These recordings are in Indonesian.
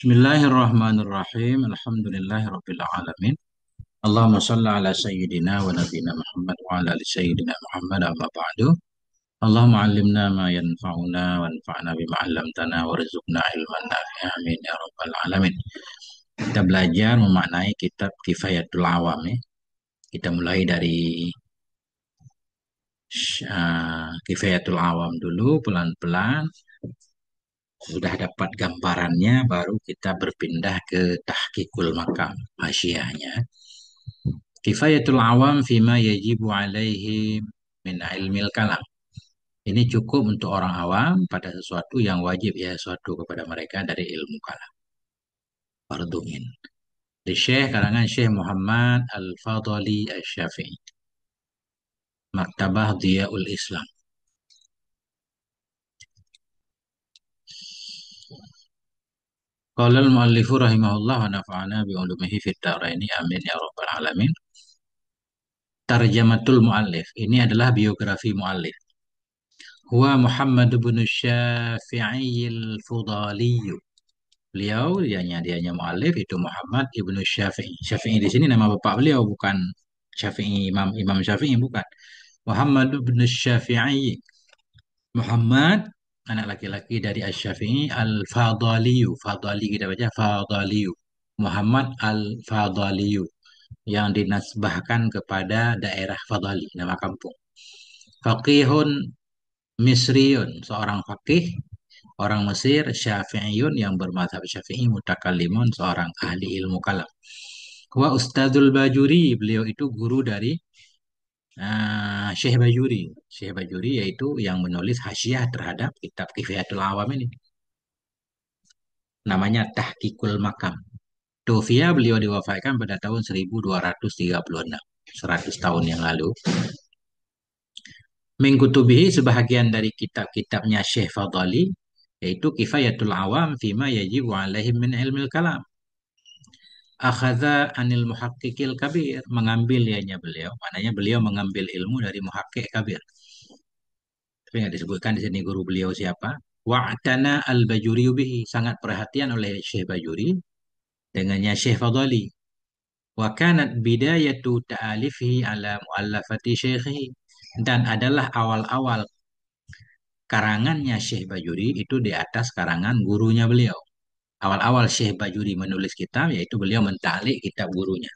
Bismillahirrahmanirrahim. Alhamdulillahirabbil alamin. Allahumma shalli ala sayyidina wa nabiyyina Muhammad wa ala ali sayyidina Muhammad amma ba'du. Allahumma 'allimna ma yanfa'una wanfa'na bima 'allamtana warzuqna ilman nafi'a. Amin ya rabbal alamin. Kita belajar memaknai kitab Kifayatul Awam ya. Kita mulai dari Kifayatul Awam dulu pelan-pelan. Sudah dapat gambarannya, baru kita berpindah ke Tahqiqul Maqam, hasyiahnya. Kifayatul awam fima yajibu alaihi min ilmil kalam. Ini cukup untuk orang awam pada sesuatu yang wajib ya sesuatu kepada mereka dari ilmu kalam. Fardumin. Di Syekh karangan Syekh Muhammad Al-Fadhali Asy-Syafi'i. Maktabah Dhiyaul Islam. Qala al-muallifu rahimahullah wa nafa'ana bi ulumihi fid dharaini amin ya rabbal alamin. Tarjamatul muallif. Ini adalah biografi muallif. Huwa Muhammad bin Syafi'i al-Fudali. Beliau, dianya muallif itu Muhammad ibnu Syafi'i. Syafi'i di sini nama bapak beliau, bukan Syafi'i Imam Syafi'i, bukan. Muhammad bin Syafi'i. Muhammad anak laki-laki dari Asy-Syafi'i al-Fadaliyu. Fadali kita baca Fadaliyu. Muhammad al-Fadaliyu yang dinasbahkan kepada daerah Fadali, nama kampung. Faqihun Misriyun, seorang fakih orang Mesir, Syafi'iyun yang bermadzhab Syafi'i, mutakallimun, seorang ahli ilmu kalam. Wa Ustadzul Bajuri, beliau itu guru dari Syekh Bajuri. Syekh Bajuri yaitu yang menulis hasyiah terhadap kitab Kifayatul Awam ini. Namanya Tahqiqul Maqam. Tufia, beliau diwafatkan pada tahun 1236, 100 tahun yang lalu. Mengkutubihi, sebahagian dari kitab-kitabnya Syekh Fadali, yaitu Kifayatul Awam fima yajibu alaihim min ilmil kalam. Akhadha anil muhaqqiqil kabir, mengambil ianya beliau, maknanya beliau mengambil ilmu dari muhaqqiq kabir. Tapi nggak disebutkan di sini guru beliau siapa. Wa'tana al-Bajuri bihi, sangat perhatian oleh Syekh Bajuri dengannya Syekh Fadali. Wa kanat bidayatu ta'alifihi ala muallafati syekhihi, dan adalah awal-awal karangannya Syekh Bajuri itu di atas karangan gurunya beliau. Awal-awal Syekh Bajuri menulis kitab, yaitu beliau menta'liq kitab gurunya.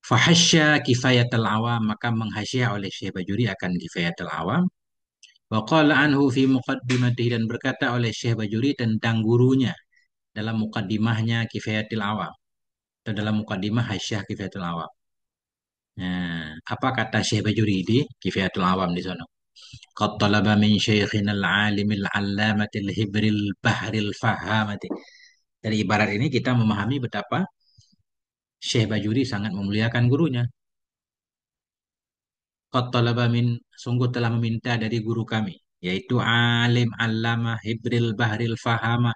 Fahasya kifayatul awam, maka menghasyiah oleh Syekh Bajuri akan kifayatul awam. Wa qala anhu fi muqaddimatihi, dan berkata oleh Syekh Bajuri tentang gurunya dalam muqaddimahnya kifayatul awam, atau dalam muqaddimah hasyiah kifayatul awam. Nah, apa kata Syekh Bajuri di kifayatul awam di sana? Qad talaba min syaikhina al-alimil allamatil hibril bahril fahamati. Dari ibarat ini kita memahami betapa Syekh Bajuri sangat memuliakan gurunya. Qad talaba min, sungguh telah meminta dari guru kami, yaitu alim allama hibril bahril fahama.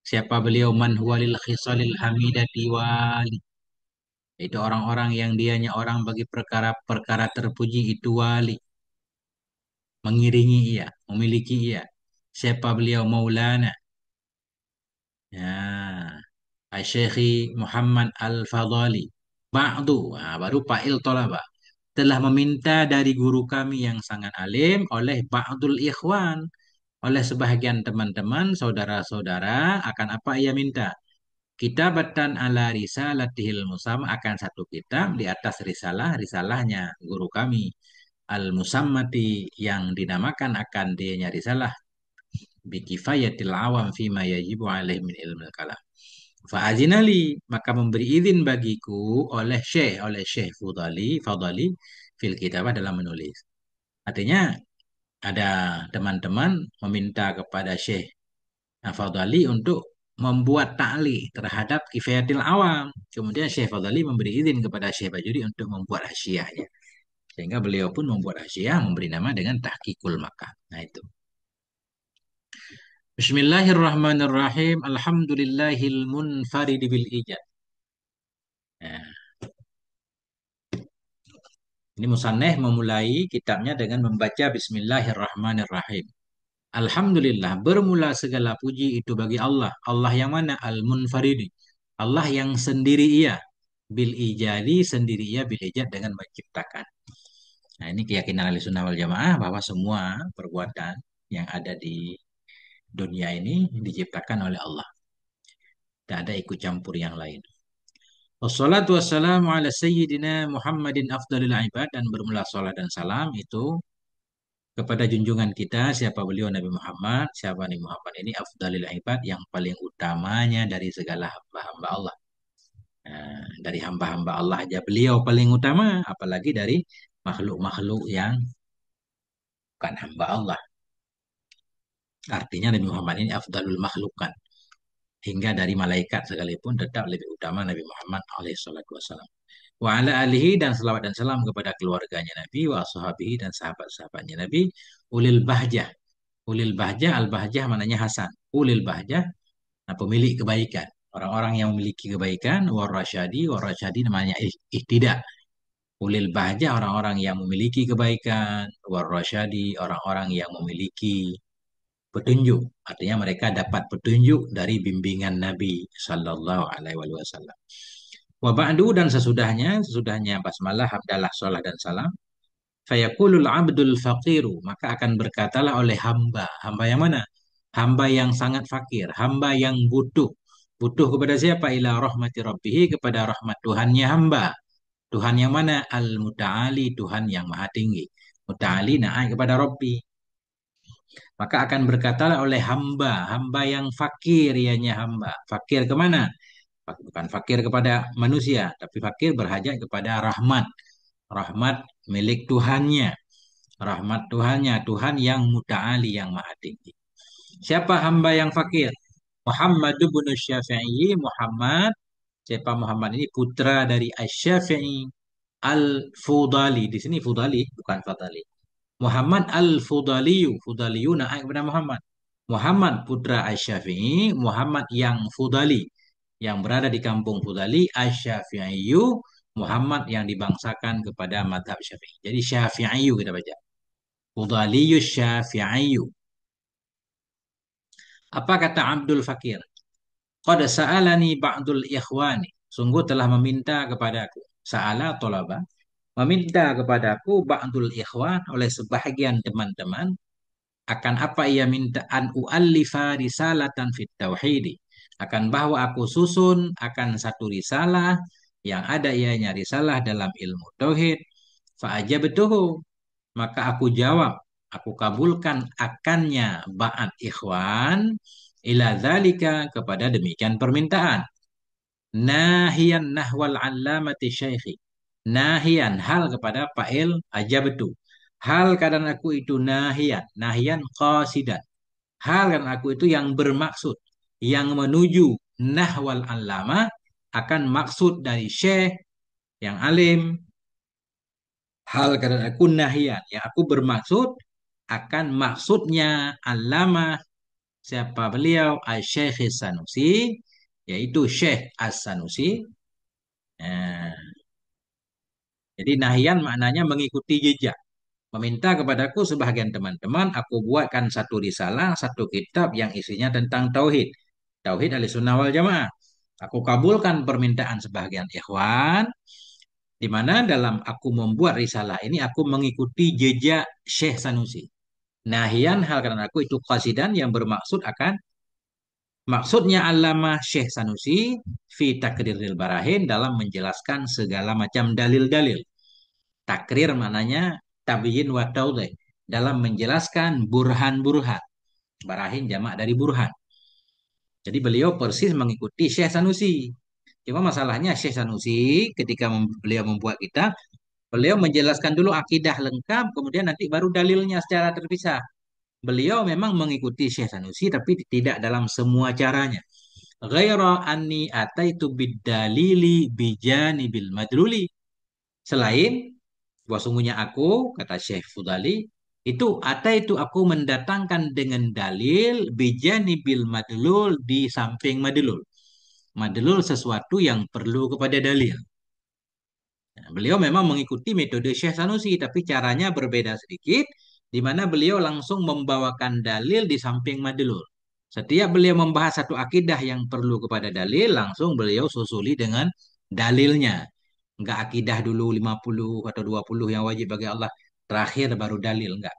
Siapa beliau? Man huwalil khisalil hamidati wali. Itu orang-orang yang dianya orang bagi perkara-perkara terpuji itu wali. Mengiringi ia, memiliki ia. Siapa beliau? Maulana. Ya, Syekhi Muhammad Al-Fadhali. Ba'du, baru Fa'il tolaba. Telah meminta dari guru kami yang sangat alim oleh ba'dul ikhwan, oleh sebahagian teman-teman, saudara-saudara, akan apa ia minta? Kitabatan ala risalatihil musam, akan satu kitab di atas risalahnya guru kami. Al-musammati, yang dinamakan akan dianya risalah bikifayatil awam fima yajibu alaih min ilmil kalam. Fa'azinali, maka memberi izin bagiku oleh Syekh Fadali fil kitabah, dalam menulis. Artinya ada teman-teman meminta kepada Syekh Fadali untuk membuat ta'li terhadap Kifayatil Awam. Kemudian Syekh Fadali memberi izin kepada Syekh Bajuri untuk membuat hasyiahnya. Sehingga beliau pun membuat hasyiah, memberi nama dengan Tahqiqul Maqam. Nah itu. Bismillahirrahmanirrahim. Alhamdulillahil munfarid bil ijad. Nah, ini Musanneh memulai kitabnya dengan membaca Bismillahirrahmanirrahim. Alhamdulillah, bermula segala puji itu bagi Allah. Allah yang mana? Al-Munfaridi. Allah yang sendiri ia. Bil ijadi, sendiri ia bil ijad, dengan menciptakan. Nah, ini keyakinan Ahlussunnah wal Jamaah bahwa semua perbuatan yang ada di dunia ini diciptakan oleh Allah. Tidak ada ikut campur yang lain. Wassalatu wassalamu ala sayyidina Muhammadin afdalil ibad, dan bermula salat dan salam itu kepada junjungan kita, siapa beliau? Nabi Muhammad. Siapa Nabi Muhammad ini? Afdalil ibad, yang paling utamanya dari segala hamba-hamba Allah. Nah, dari hamba-hamba Allah aja beliau paling utama, apalagi dari makhluk-makhluk yang bukan hamba Allah. Artinya Nabi Muhammad ini afdalul makhlukan. Hingga dari malaikat sekalipun tetap lebih utama Nabi Muhammad alaihi salatu wassalam. Wa ala alihi, dan selawat dan salam kepada keluarganya Nabi, wa ashabihi, dan sahabat-sahabatnya Nabi, ulil bahjah. Ulil bahjah, al bahjah maknanya hasan. Ulil bahjah, nah, pemilik kebaikan. Orang-orang yang memiliki kebaikan, war rasyadi namanya ihtidak. Ulil bahjah, orang-orang yang memiliki kebaikan, war rasyadi, orang-orang yang memiliki petunjuk. Artinya mereka dapat petunjuk dari bimbingan Nabi Sallallahu Alaihi Wasallam. Wa ba'du, dan sesudahnya basmalah, hamdalah, salat dan salam. Fayaqulul abdul faqiru, maka akan berkatalah oleh hamba. Hamba yang mana? Hamba yang sangat fakir, hamba yang butuh. Butuh kepada siapa? Ila rahmati rabbihi, kepada rahmat Tuhannya hamba. Tuhan yang mana? Al-Muta'ali, Tuhan yang maha tinggi. Muta'ali naik kepada Rabbi. Maka akan berkatalah oleh hamba, hamba yang fakir, ianya hamba. Fakir kemana? Bukan fakir kepada manusia, tapi fakir berhajat kepada rahmat. Rahmat milik Tuhannya. Rahmat Tuhannya, Tuhan yang muta'ali, yang maha tinggi. Siapa hamba yang fakir? Muhammad bin Syafi'i, Muhammad. Siapa Muhammad ini? Putra dari Asy-Syafi'i Al-Fudali. Di sini Fudali, bukan Fatali. Muhammad Al-Fudaliyu. Fudaliyu naik kepada Muhammad. Muhammad putra Asy-Syafi'i, Muhammad yang Fudali, yang berada di kampung Fudali, Asy-Syafi'iyu, Muhammad yang dibangsakan kepada madhab Syafi'i. Jadi Syafi'iyu kita baca. Fudaliyu Syafi'iyu. Apa kata Abdul Fakir? Qad sa'alani ba'dul ikhwani. Sungguh telah meminta kepadaku. Sa'ala tolaba. Meminta kepadaku ba'dul ikhwan, oleh sebahagian teman-teman. Akan apa ia minta? An u'allifa risalatan fit tauhidi. Akan bahwa aku susun akan satu risalah yang ada ianya risalah dalam ilmu tauhid. Fa'ajabtuhu, maka aku jawab, aku kabulkan akannya ba'at ikhwan ila dzalika, kepada demikian permintaan. Nahiyan nahwal allamati syaikhi. Nahiyan, hal kepada fa'il ajabtu. Hal keadaan aku itu nahiyan, nahiyan qasidan. Hal keadaan aku itu yang bermaksud, yang menuju nahwal allama, akan maksud dari syekh yang alim. Hal keadaan aku nahiyan, yang aku bermaksud akan maksudnya allama. Siapa beliau? Asy-Syaikh Sanusi, yaitu Syekh As-Sanusi. Nah, jadi nahian maknanya mengikuti jejak. Meminta kepadaku sebahagian teman-teman, aku buatkan satu risalah, satu kitab yang isinya tentang tauhid. Tauhid Ahlussunnah wal Jamaah. Aku kabulkan permintaan sebahagian ikhwan, di mana dalam aku membuat risalah ini aku mengikuti jejak Syekh Sanusi. Nahian, hal karena aku itu qasidan, yang bermaksud akan maksudnya Allamah Syekh Sanusi fi takriril barahin, dalam menjelaskan segala macam dalil-dalil. Takrir maknanya tabyin wa taudih, dalam menjelaskan burhan-burhan. Barahin jamak dari burhan. Jadi beliau persis mengikuti Syekh Sanusi. Cuma masalahnya Syekh Sanusi ketika beliau membuat kitab, beliau menjelaskan dulu akidah lengkap, kemudian nanti baru dalilnya secara terpisah. Beliau memang mengikuti Syekh Sanusi, tapi tidak dalam semua caranya. Ghaira anni ataitu bid-dalili bijanibil madluli. Selain bahwa sungguhnya aku, kata Syekh Fudali, itu aku mendatangkan dengan dalil bijanibil madlul, di samping madlul. Madlul sesuatu yang perlu kepada dalil. Nah, beliau memang mengikuti metode Syekh Sanusi, tapi caranya berbeda sedikit. di mana beliau langsung membawakan dalil di samping madlul. Setiap beliau membahas satu akidah yang perlu kepada dalil, langsung beliau susuli dengan dalilnya. Enggak akidah dulu 50 atau 20 yang wajib bagi Allah, terakhir baru dalil, enggak.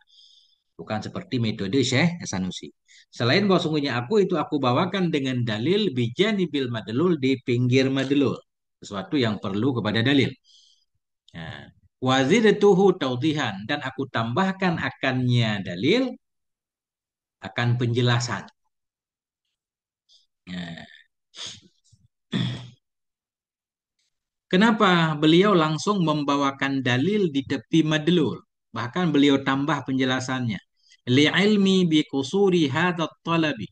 Bukan seperti metode Syekh Sanusi. Selain bahwa sungguhnya aku bawakan dengan dalil bijanibil madlul, di pinggir madlul. Sesuatu yang perlu kepada dalil. Nah, wazidtuhu taudihan, dan aku tambahkan akannya dalil, akan penjelasan. Nah, kenapa beliau langsung membawakan dalil di tepi madlul? Bahkan beliau tambah penjelasannya. Li'ilmi bi kusuri hadat talabi.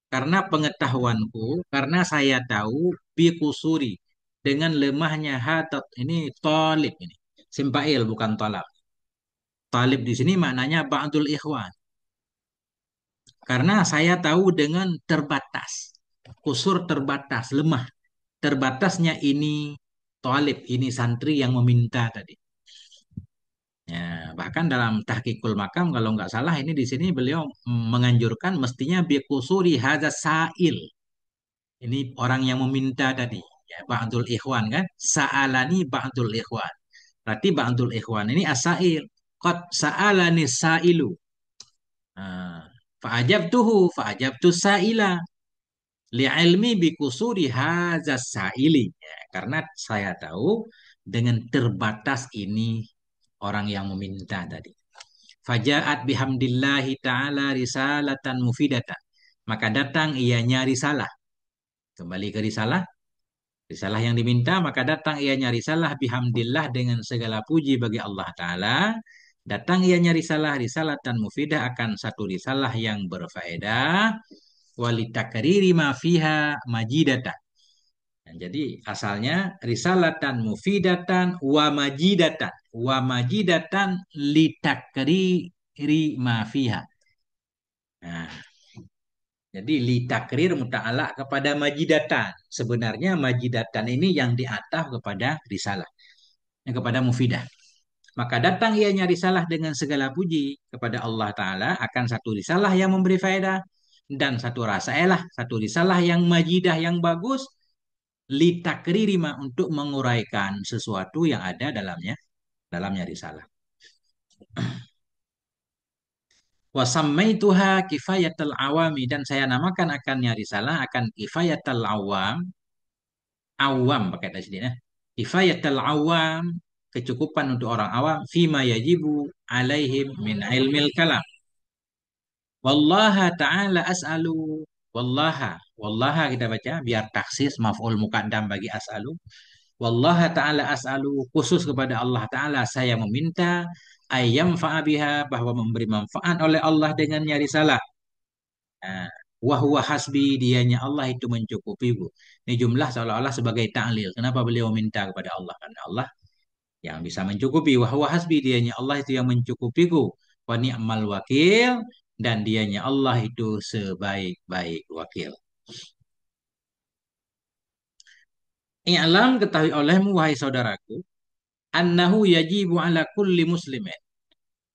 Karena pengetahuanku, karena saya tahu bi kusuri, dengan lemahnya hadat, ini talib ini. Simpail bukan talab. Talib di sini maknanya ba'dul ikhwan. Karena saya tahu dengan terbatas. Kusur terbatas, lemah. Terbatasnya ini talib, ini santri yang meminta tadi. Ya, bahkan dalam tahqiqul makam kalau nggak salah ini di sini beliau menganjurkan mestinya bikusuri hadza sa'il. Ini orang yang meminta tadi. Ya, ba'dul ikhwan kan? Sa'alani ba'dul ikhwan. Berarti ba'dul ikhwan ini asail. Qad sa'alani sa'ilu. Nah, fa'ajabtu sa'ila li'ilmi bikusuri hadza sa'ili. Ya, karena saya tahu dengan terbatas ini orang yang meminta tadi. Faja'at bihamdillahi ta'ala risalatan mufidatan. Maka datang ianya risalah. Kembali ke risalah. Risalah yang diminta, maka datang ianya risalah bihamdillah, dengan segala puji bagi Allah Ta'ala. Datang ianya risalah, risalatan mufidah, akan satu risalah yang berfaedah. Walitakariri ma fiha majidatan. Nah, jadi asalnya risalatan mufidatan wa majidatan. Wa majidatan litakriri ma fiha. Nah, jadi litakrir muta'alak kepada majidatan. Sebenarnya majidatan ini yang diataf kepada risalah, kepada mufidah. Maka datang ianya risalah dengan segala puji kepada Allah Ta'ala, akan satu risalah yang memberi faedah, dan satu rasailah, satu risalah yang majidah, yang bagus, litakririma, untuk menguraikan sesuatu yang ada dalamnya risalah. Wasammaituha kifayatul awami, dan saya namakan akannya risalah akan kifayatul awam, awam pakai tadi sini ya. Kifayatul awam, kecukupan untuk orang awam, fima yajibu alaihim min ilmil kalam. Wallaha ta'ala as'alu. Wallaha kita baca biar taksis maf'ul muqaddam bagi as'alu. Wallaha ta'ala as'alu, khusus kepada Allah Ta'ala saya meminta, ayam fa'abiha, bahwa memberi manfaat oleh Allah dengannya risalah. Nah, wahwa hasbi, dianya Allah itu mencukupiku. Ini jumlah seolah-olah sebagai ta'lil. Kenapa beliau minta kepada Allah? Karena Allah yang bisa mencukupi. Wahwa hasbi, dianya Allah itu yang mencukupiku. Wa ni'mal wakil, dan dianya Allah itu sebaik-baik wakil. I'lam, ketahui olehmu wahai saudaraku, annahu yajibu ala kulli muslimin.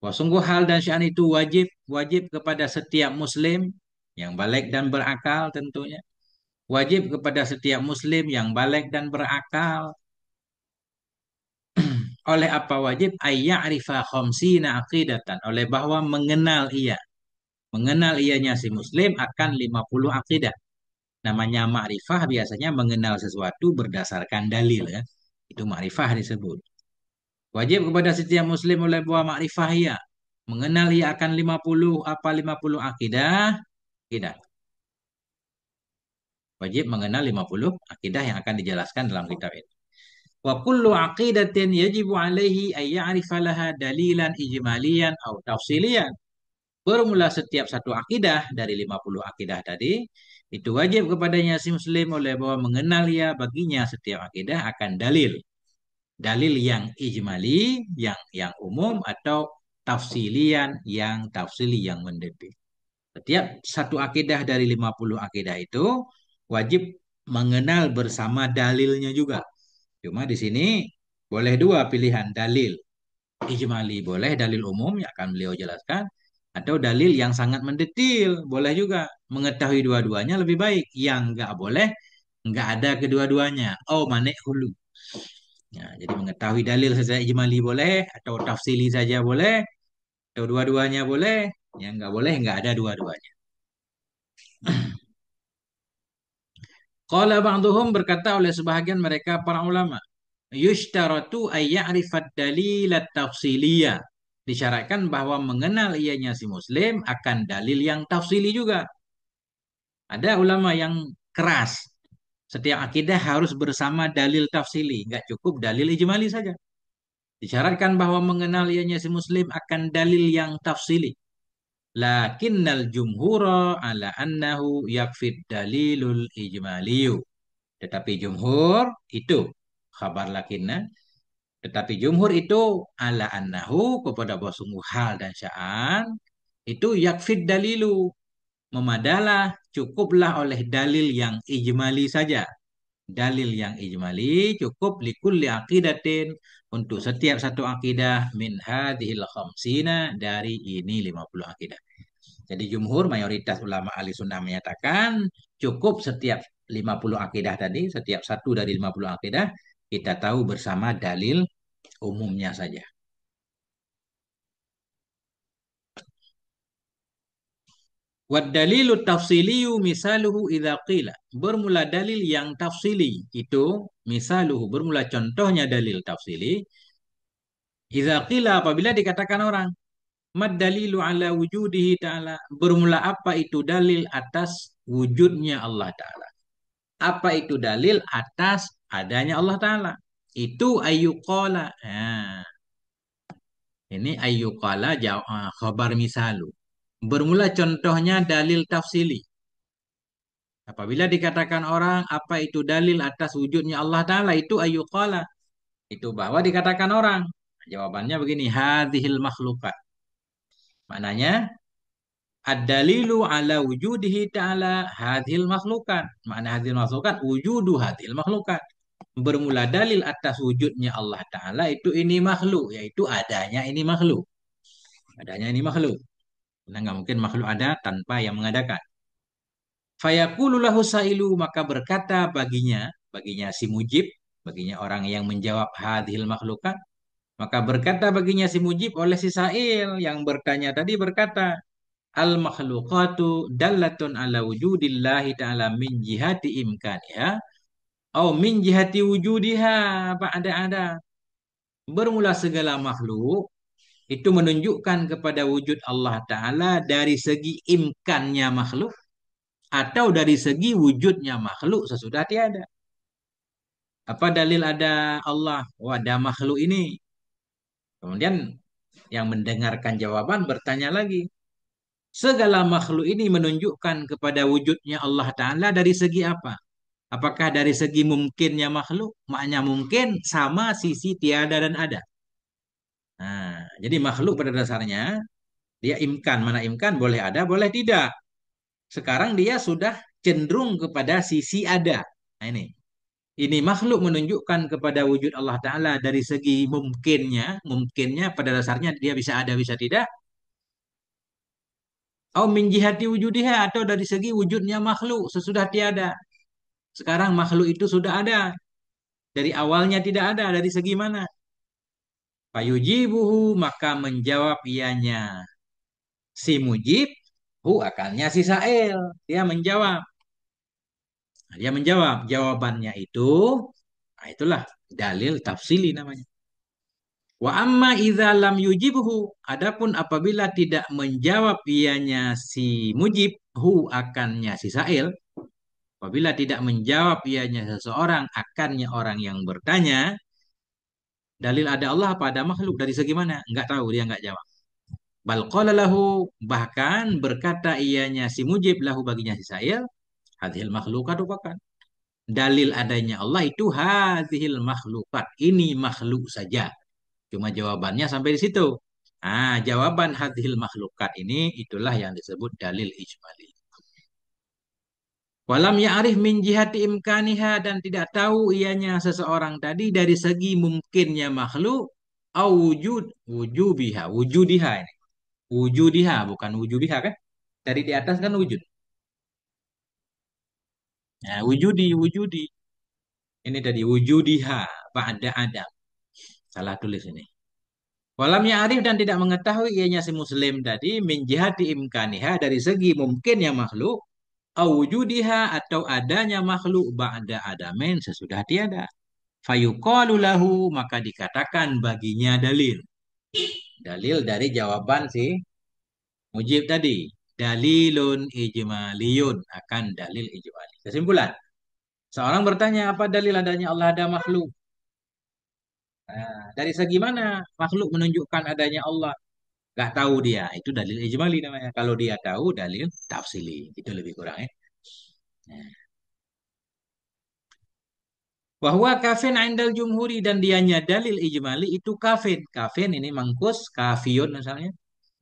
Wah, sungguh hal dan sya'an itu wajib, wajib kepada setiap muslim yang balik dan berakal tentunya. Wajib kepada setiap muslim yang balik dan berakal. Oleh apa wajib? Ayya'rifa khamsina aqidatan. Oleh bahwa mengenal ia. Mengenal ianya si muslim akan 50 akidah. Namanya ma'rifah biasanya mengenal sesuatu berdasarkan dalil ya. Itu ma'rifah disebut. Wajib kepada setiap muslim oleh bahwa ma'rifah ia. Mengenal ia akan 50, apa 50 akidah? Akidah. Wajib mengenal 50 akidah yang akan dijelaskan dalam kitab ini. Wa kullu aqidatin yajibu alaihi ay ya'rifa laha dalilan ijmaliyan atau tafsilian. Bermula setiap satu akidah dari 50 akidah tadi, itu wajib kepadanya si muslim oleh bahwa mengenal ya baginya setiap akidah akan dalil. Dalil yang ijmali, yang umum, atau tafsilian, yang tafsili, yang mendetail. Setiap satu akidah dari 50 akidah itu wajib mengenal bersama dalilnya juga. Cuma di sini boleh dua pilihan dalil. Ijmali boleh, dalil umum yang akan beliau jelaskan, atau dalil yang sangat mendetil boleh juga. Mengetahui dua-duanya lebih baik. Yang nggak boleh, nggak ada kedua-duanya. Oh, manek hulu. Ya, jadi mengetahui dalil saja ijmali boleh, atau tafsili saja boleh, atau dua-duanya boleh. Yang nggak boleh, nggak ada dua-duanya. Qala ba'duhum, berkata oleh sebahagian mereka para ulama, yushtaratu ay ya'rifad dalilat tafsiliyah. Disyaratkan bahwa mengenal ianya si muslim akan dalil yang tafsili juga. Ada ulama yang keras. Setiap akidah harus bersama dalil tafsili, nggak cukup dalil ijmali saja. Disyaratkan bahwa mengenal ianya si muslim akan dalil yang tafsili. Lakinnal jumhura ala annahu yakfid dalilul ijmaliyu. Tetapi jumhur itu khabar lakinna. Tetapi jumhur itu ala annahu kepada bahwa sungguh hal dan sya'an itu yakfid dalilu, memadalah, cukuplah oleh dalil yang ijmali saja. Dalil yang ijmali cukup likulli aqidatin, untuk setiap satu akidah, min hadhil khamsina, dari ini 50 akidah. Jadi jumhur mayoritas ulama ahli sunnah menyatakan cukup setiap 50 akidah tadi, setiap satu dari 50 akidah kita tahu bersama dalil umumnya saja. Wad dalilu tafsiliyu misaluhu idza qila. Bermula dalil yang tafsili itu misaluhu, bermula contohnya dalil tafsili idza qila, apabila dikatakan orang, mad dalilu ala wujudihi ta'ala. Bermula apa itu dalil atas wujudnya Allah Ta'ala. Apa itu dalil atas adanya Allah Ta'ala? Itu ayyuqala. Nah, ini ayyuqala khabar misalu. Bermula contohnya dalil tafsili. Apabila dikatakan orang apa itu dalil atas wujudnya Allah Ta'ala, itu ayyuqala. Itu bahwa dikatakan orang. Jawabannya begini, hadhil makhlukat. Maknanya, ad-dalilu ala wujudihi ta'ala hadhil makhlukat. Makna hadhil makhlukat, wujudu hadhil makhlukat. Bermula dalil atas wujudnya Allah Ta'ala itu ini makhluk. Yaitu adanya ini makhluk. Adanya ini makhluk. Karena nggak mungkin makhluk ada tanpa yang mengadakan. Fayaqulu lahu sailu, maka berkata baginya si mujib, baginya orang yang menjawab hadhil makhlukat, maka berkata baginya si mujib oleh si sail yang bertanya tadi, berkata, al makhluqatu dallatun ala wujudillahi ta'ala min jihati imkaniha au min jihati wujudiha ba'da ada. Bermula segala makhluk itu menunjukkan kepada wujud Allah Ta'ala dari segi imkannya makhluk, atau dari segi wujudnya makhluk sesudah tiada. Apa dalil ada Allah? Oh, ada makhluk ini. Kemudian yang mendengarkan jawaban bertanya lagi. Segala makhluk ini menunjukkan kepada wujudnya Allah Ta'ala dari segi apa? Apakah dari segi mungkinnya makhluk? Maknanya mungkin sama sisi tiada dan ada. Nah, jadi makhluk pada dasarnya dia imkan. Mana imkan? Boleh ada, boleh tidak. Sekarang dia sudah cenderung kepada sisi ada. Nah ini. Ini makhluk menunjukkan kepada wujud Allah Ta'ala dari segi mungkinnya. Mungkinnya pada dasarnya dia bisa ada, bisa tidak. Atau min jihati wujudiha, atau dari segi wujudnya makhluk sesudah tiada. Sekarang makhluk itu sudah ada. Dari awalnya tidak ada. Dari segi mana? Fayujibuhu, maka menjawab ianya si mujib, hu akalnya si sa'il. Dia menjawab. Dia menjawab. Jawabannya itu, nah itulah dalil tafsili namanya. Wa amma idza lam yujibhu, adapun apabila tidak menjawab ianya si mujib, hu akannya si sa'il, apabila tidak menjawab ianya seseorang akannya orang yang bertanya, dalil ada Allah apa ada makhluk dari segi mana? Enggak tahu, dia enggak jawab. Bal qala lahu, bahkan berkata ianya si mujib lahu baginya si sa'il, hadhil makhlukat rupakan. Dalil adanya Allah itu hadhil makhlukat, ini makhluk saja. Cuma jawabannya sampai di situ. Ah, jawaban hadhil makhlukat ini itulah yang disebut dalil ijmali. Walam ya'rif min jihati imkaniha, dan tidak tahu ianya seseorang tadi dari segi mungkinnya makhluk, Au wujud wujubiha, wujudiha ini. Wujudiha bukan wujubiha kan? Dari di atas kan wujud. Nah, wujudi. Ini tadi wujudiha ba'da adam. Salah tulis ini. Walam ya'rif dan tidak mengetahui ianya si muslim tadi min jihati imkaniha dari segi mungkinnya makhluk au wujudiha atau adanya makhluk ba'da adamin sesudah tiada. Fayuqalu lahu maka dikatakan baginya dalil. Dalil dari jawaban si mujib tadi. Dalilun ijmaliyun akan dalil ijmali. Kesimpulan. Seorang bertanya apa dalil adanya Allah ada makhluk? Nah, dari segi mana makhluk menunjukkan adanya Allah? Gak tahu dia. Itu dalil ijmali namanya. Kalau dia tahu dalil tafsili. Itu lebih kurang ya. Nah, bahwa kafin indal jumhuri dan dianya dalil ijmali itu kafin. Kafin ini mangkus, kafiyun misalnya.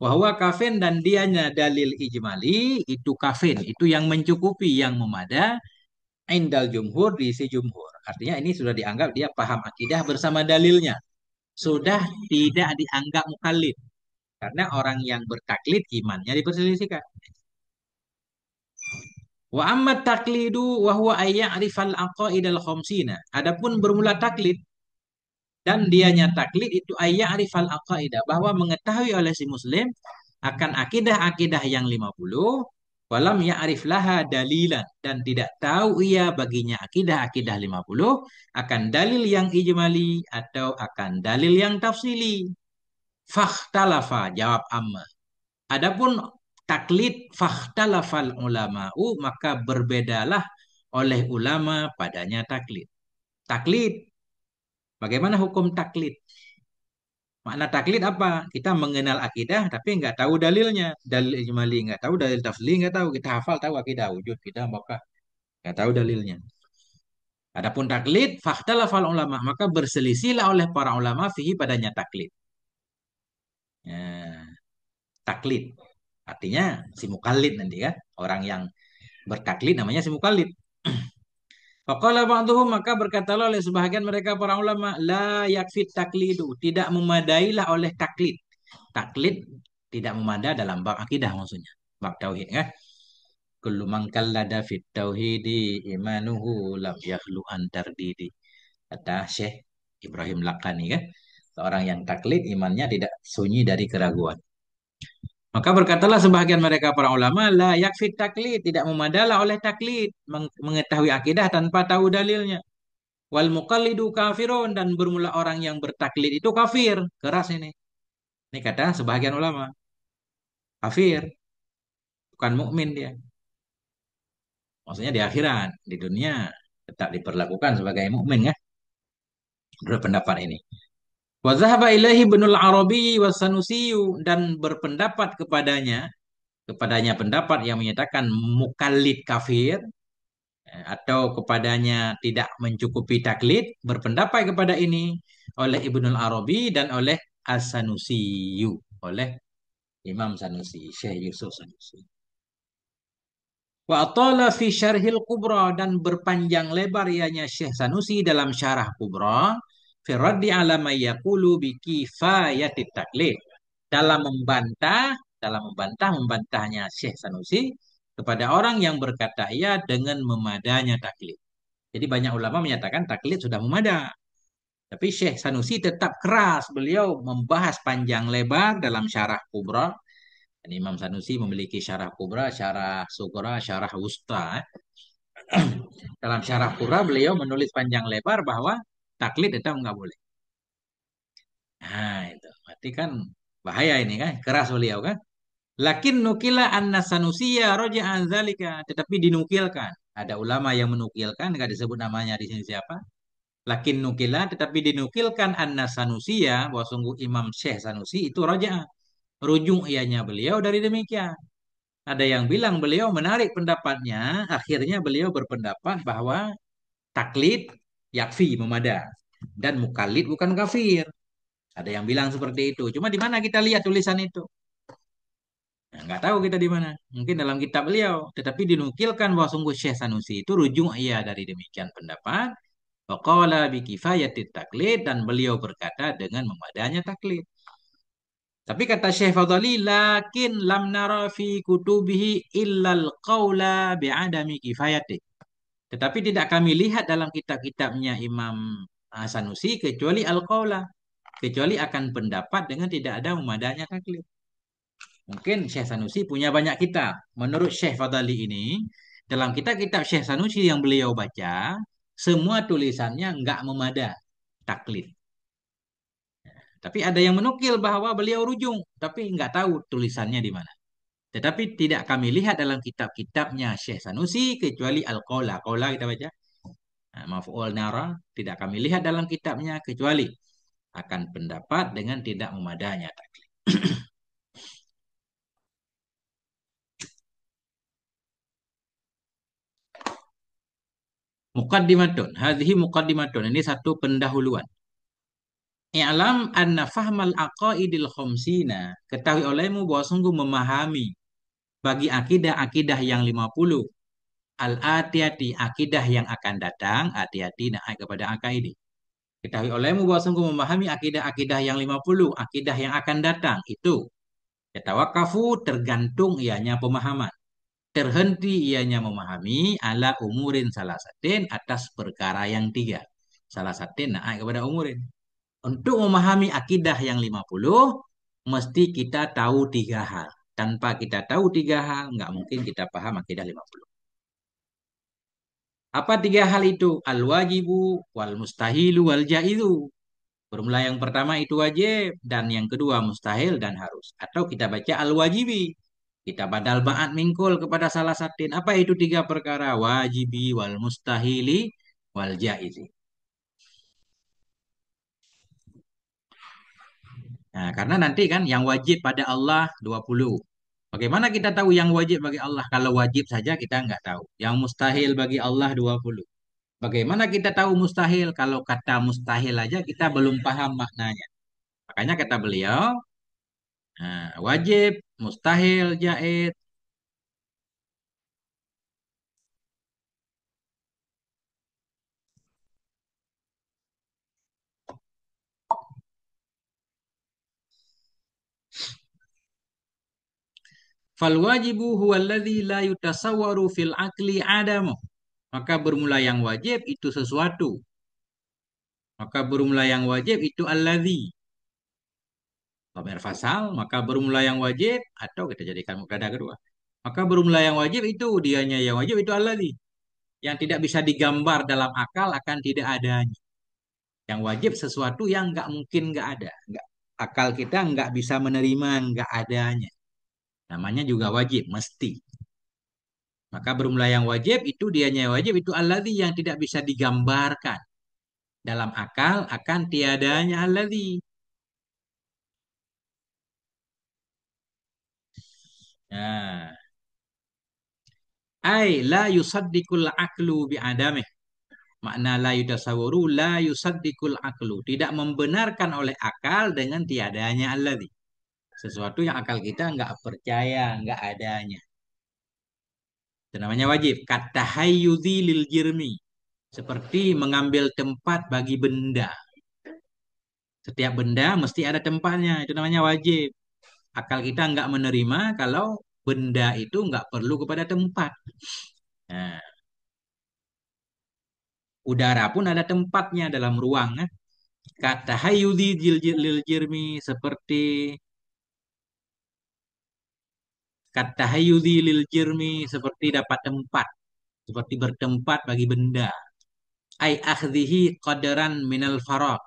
Bahwa kafin dan dianya dalil ijmali itu kafin. Itu yang mencukupi, yang memada. Indal jumhur di si jumhur. Artinya ini sudah dianggap dia paham akidah bersama dalilnya. Sudah tidak dianggap mukallid. Karena orang yang bertaklid imannya diperselisihkan. Wa amma taklidu wa huwa ayya'rifal aqaidal khamsina. Adapun bermula taklid dan dianya taklid itu ayya'rifal aqaidah bahwa mengetahui oleh si muslim akan akidah-akidah yang 50 walam ya'rif laha dalilan dan tidak tahu ia baginya akidah-akidah 50 akan dalil yang ijmali atau akan dalil yang tafsili. Fakhtalafa jawab amma. Adapun taklid fakhtalafal ulama'u maka berbedalah oleh ulama padanya taklid. Taklid, bagaimana hukum taklid? Makna taklid apa? Kita mengenal akidah tapi nggak tahu dalilnya. Dalil ijmali nggak tahu, dalil tafsili nggak tahu. Kita hafal tahu akidah wujud kita maka nggak tahu dalilnya. Adapun taklid, fakhtalafal ulama maka berselisihlah oleh para ulama fihi padanya taklid. Ya, taklid artinya si mukallid nanti kan orang yang bertaklid namanya si mukallid. Faqala ba'duhum maka berkatalah oleh sebahagian mereka para ulama la yakfit taklidu tidak memadailah oleh taklid. Taklid tidak memadai dalam bab akidah maksudnya. Bab tauhid kan. Kullu man kallada fit tauhidi imanuhu lam yakhlu an tardidi. Kata Syekh Ibrahim Lakani kan. Seorang yang taklid imannya tidak sunyi dari keraguan. Maka berkatalah sebahagian mereka para ulama, la yakfit taklid, tidak memadalah oleh taklid, mengetahui akidah tanpa tahu dalilnya. Wal muqallidu kafirun dan bermula orang yang bertaklid itu kafir. Keras ini. Ini kata sebahagian ulama. Kafir, bukan mukmin dia. Maksudnya di akhirat, di dunia tetap diperlakukan sebagai mukmin ya. Berpendapat ini. Wa zahaba ilaihi Ibnul Arabi wasanusiyu dan berpendapat kepadanya pendapat yang menyatakan mukallid kafir atau kepadanya tidak mencukupi taklid berpendapat kepada ini oleh Ibnul Arabi dan oleh As-Sanusiyu oleh Imam Sanusi Syekh Yusuf Sanusi wa atala fi syarhil kubra dan berpanjang lebar ianya Syekh Sanusi dalam syarah kubra fi raddi ala may yaqulu bi kifayatit taklid dalam membantahnya Syekh Sanusi kepada orang yang berkata ia dengan memadanya taklid. Jadi banyak ulama menyatakan taklid sudah memadai. Tapi Syekh Sanusi tetap keras. Beliau membahas panjang lebar dalam syarah kubra. Dan Imam Sanusi memiliki syarah kubra, syarah sugra, syarah wusta. Dalam syarah kubra beliau menulis panjang lebar bahwa taklid tetap nggak boleh. Nah itu. Berarti kan bahaya ini kan. Keras beliau kan. Lakin nukila anna sanusiya roja'an zalika. Tetapi dinukilkan. Ada ulama yang menukilkan. Nggak disebut namanya di sini siapa. Lakin nukila tetapi dinukilkan anna Sanusiya bahwa sungguh Imam Syekh Sanusi itu raja. Rujung ianya beliau dari demikian. Ada yang bilang beliau menarik pendapatnya. Akhirnya beliau berpendapat bahwa taklid yakfi memada. Dan mukallid bukan kafir. Ada yang bilang seperti itu. Cuma di mana kita lihat tulisan itu? Nah, nggak tahu kita di mana. Mungkin dalam kitab beliau. Tetapi dinukilkan bahwa sungguh Syekh Sanusi itu rujung ia dari demikian pendapat. Waqala bi kifayatit taklid, dan beliau berkata dengan memadainya taklid. Tapi kata Syekh Fadali, lakin lam nara fi kutubihi illal qawla bi'adami kifayati. Tetapi tidak kami lihat dalam kitab-kitabnya Imam Sanusi kecuali al-qawla, kecuali akan pendapat dengan tidak ada memadainya taklid. Mungkin Syekh Sanusi punya banyak kitab. Menurut Syekh Fadali ini, dalam kitab-kitab Syekh Sanusi yang beliau baca, semua tulisannya nggak memadai taklid. Tapi ada yang menukil bahwa beliau rujung, tapi nggak tahu tulisannya di mana. Tetapi tidak kami lihat dalam kitab-kitabnya Syekh Sanusi kecuali Al-Qawla. Qawla kita baca. Nah, Maf'ul nara tidak kami lihat dalam kitabnya kecuali akan pendapat dengan tidak memadainya taklid. Muqaddimatun. Hadhihi muqaddimatun. Ini satu pendahuluan. I'lam anna fahmal aqaidil khamsina. Ketahui olehmu bahwa sungguh memahami bagi akidah-akidah yang 50. Al-atiyati, akidah yang akan datang. Hati-hati naik kepada akaidi. Ketahui olehmu bahwa sungguh memahami akidah-akidah yang 50. Akidah yang akan datang. Itu. Yatawakafu, tergantung ianya pemahaman. Terhenti ianya memahami ala umurin salasatin, atas perkara yang tiga. Salah satu naik kepada umurin. Untuk memahami akidah yang 50, mesti kita tahu tiga hal. Tanpa kita tahu tiga hal, nggak mungkin kita paham akidah 50. Apa tiga hal itu? Al-wajibu, wal mustahilu, wal jaizu. Formula yang pertama itu wajib, dan yang kedua mustahil dan harus. Atau kita baca al-wajibi. Kita badal ba'at mingkul kepada salah satu. Apa itu tiga perkara? Wajibi, wal mustahili, wal jaizi. Nah, karena nanti kan yang wajib pada Allah 20. Bagaimana kita tahu yang wajib bagi Allah? Kalau wajib saja kita nggak tahu. Yang mustahil bagi Allah 20. Bagaimana kita tahu mustahil? Kalau kata mustahil aja kita belum paham maknanya. Makanya kata beliau, wajib, mustahil, jaiz. Fal wajibu huwa alladhi la yutasawwaru fil akli adamu. Maka bermula yang wajib itu sesuatu. Maka bermula yang wajib itu alladhi. Dhamir fasal, maka bermula yang wajib, atau kita jadikan mubtada kedua. Maka bermula yang wajib itu, dianya yang wajib itu alladhi. Yang tidak bisa digambar dalam akal akan tidak adanya. Yang wajib sesuatu yang nggak mungkin nggak ada. Nggak, akal kita nggak bisa menerima nggak adanya. Namanya juga wajib, mesti. Maka bermula yang wajib itu, dianya yang wajib itu alladhi, yang tidak bisa digambarkan dalam akal akan tiadanya alladhi. Nah, ai la yusaddiqul aqlu bi'adamih. Makna la yutasawwaru la yusaddiqul aqlu. Tidak membenarkan oleh akal dengan tiadanya alladzi. Sesuatu yang akal kita nggak percaya, nggak adanya. Itu namanya wajib. Kata hayyudzi lil jirmi. Seperti mengambil tempat bagi benda. Setiap benda mesti ada tempatnya. Itu namanya wajib. Akal kita nggak menerima kalau benda itu nggak perlu kepada tempat. Nah, udara pun ada tempatnya dalam ruang. Kan? Kata hayudi lil jirmi, seperti kata hayudi lil jirmi, seperti dapat tempat, seperti bertempat bagi benda. Ai akhdhihi qadaran minal faraq.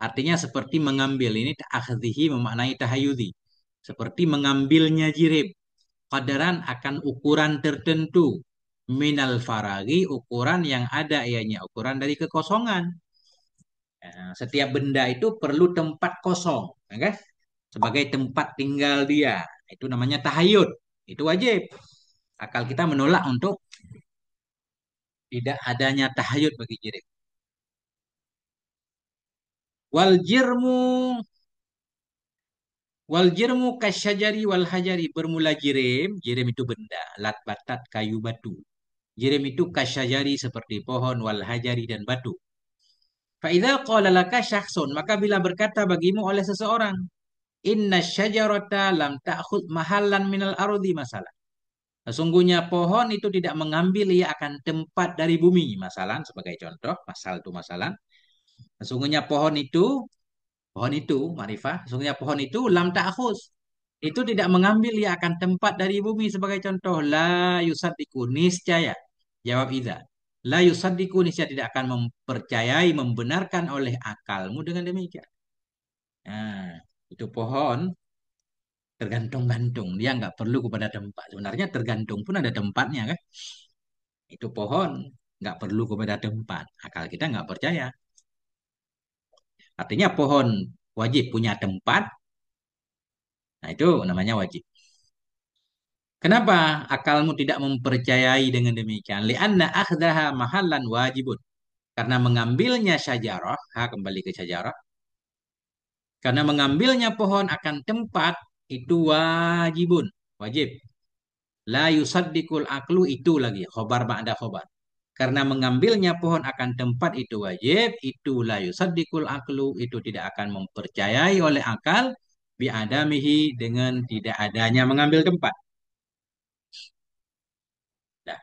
Artinya seperti mengambil, ini akhdhihi memaknai tahayudi. Seperti mengambilnya jirib. Qadaran akan ukuran tertentu. Minal faragi, ukuran yang ada ianya, ukuran dari kekosongan. Nah, setiap benda itu perlu tempat kosong, ya kan? Sebagai tempat tinggal dia. Itu namanya tahayud. Itu wajib. Akal kita menolak untuk tidak adanya tahayud bagi jirim. Wal jirmu wal jirmu kasyajari wal hajari, bermula jirim, jirim itu benda, lat batat kayu batu. Jirim itu kasyajari seperti pohon, wal hajari dan batu. Fa'idza qala laka syakhsun, maka bila berkata bagimu oleh seseorang, inna syajarata lam ta'khud mahallan minal ardi masalah. Sesungguhnya pohon itu tidak mengambil ia akan tempat dari bumi. Masalah sebagai contoh, masal itu masalah. Sesungguhnya pohon itu, Marifah, sesungguhnya pohon itu lam ta'khuz. Itu tidak mengambil ia akan tempat dari bumi sebagai contoh. La yusaddiku niscaya. Jawab Iza. La yusaddiku niscaya tidak akan mempercayai, membenarkan oleh akalmu dengan demikian. Nah, itu pohon tergantung-gantung. Dia nggak perlu kepada tempat. Sebenarnya tergantung pun ada tempatnya kan. Itu pohon nggak perlu kepada tempat. Akal kita nggak percaya. Artinya pohon wajib punya tempat. Nah itu namanya wajib. Kenapa akalmu tidak mempercayai dengan demikian? Lianna akhdaha mahallan wajibun. Karena mengambilnya syajarah, kembali ke syajarah. Karena mengambilnya pohon akan tempat itu wajibun, wajib. La yusaddikul aklu itu lagi, khobar ba'da khobar. Karena mengambilnya pohon akan tempat itu wajib, itu la yusaddikul aklu, itu tidak akan mempercayai oleh akal biadamihi dengan tidak adanya mengambil tempat. Nah,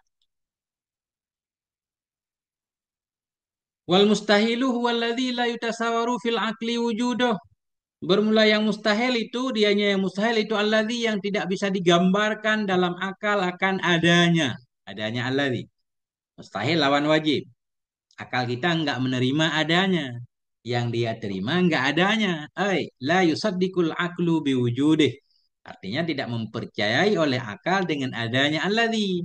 wal mustahilu huwallazi la yutasawaru fil akli wujuduh. Bermula yang mustahil itu, dianya yang mustahil itu alladzi yang tidak bisa digambarkan dalam akal akan adanya. Adanya alladzi. Mustahil lawan wajib. Akal kita enggak menerima adanya. Yang dia terima enggak adanya. La yusaddikul aklu biwujudih. Artinya tidak mempercayai oleh akal dengan adanya alladzi.